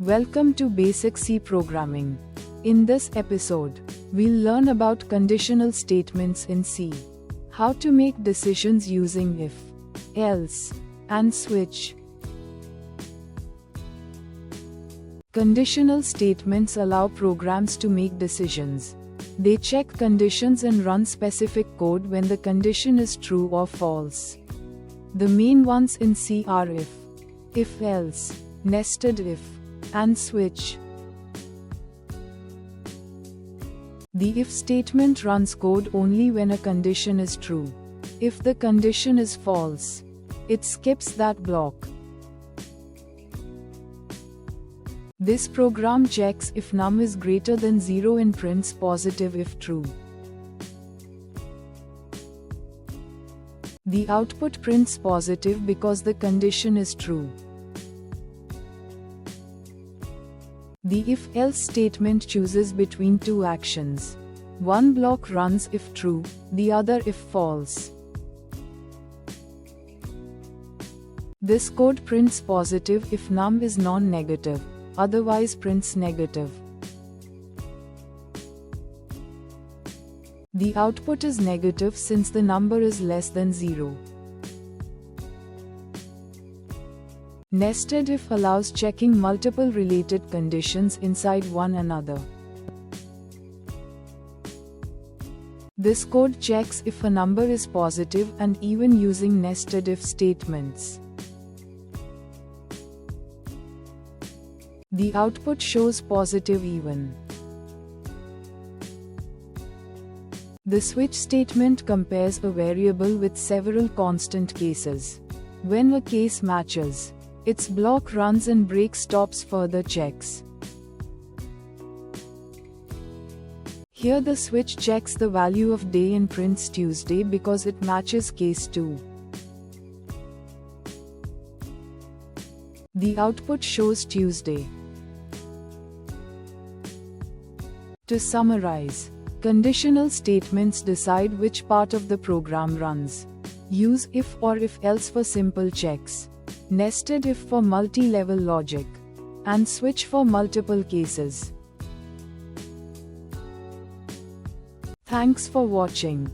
Welcome to Basic C Programming. In this episode, we'll learn about conditional statements in C, how to make decisions using if, else, and switch. Conditional statements allow programs to make decisions. They check conditions and run specific code when the condition is true or false. The main ones in C are if else, nested if, and switch. The if statement runs code only when a condition is true. If the condition is false, it skips that block. This program checks if num is greater than 0 and prints positive if true. The output prints positive because the condition is true. The if-else statement chooses between two actions. One block runs if true, the other if false. This code prints positive if num is non-negative, otherwise prints negative. The output is negative since the number is less than 0. Nested if allows checking multiple related conditions inside one another. This code checks if a number is positive and even using nested if statements. The output shows positive even. The switch statement compares a variable with several constant cases. When a case matches, its block runs and break stops further checks. Here the switch checks the value of day and prints Tuesday because it matches case 2. The output shows Tuesday. To summarize, conditional statements decide which part of the program runs. Use if or if else for simple checks. Nested if for multi-level logic. And switch for multiple cases. Thanks for watching.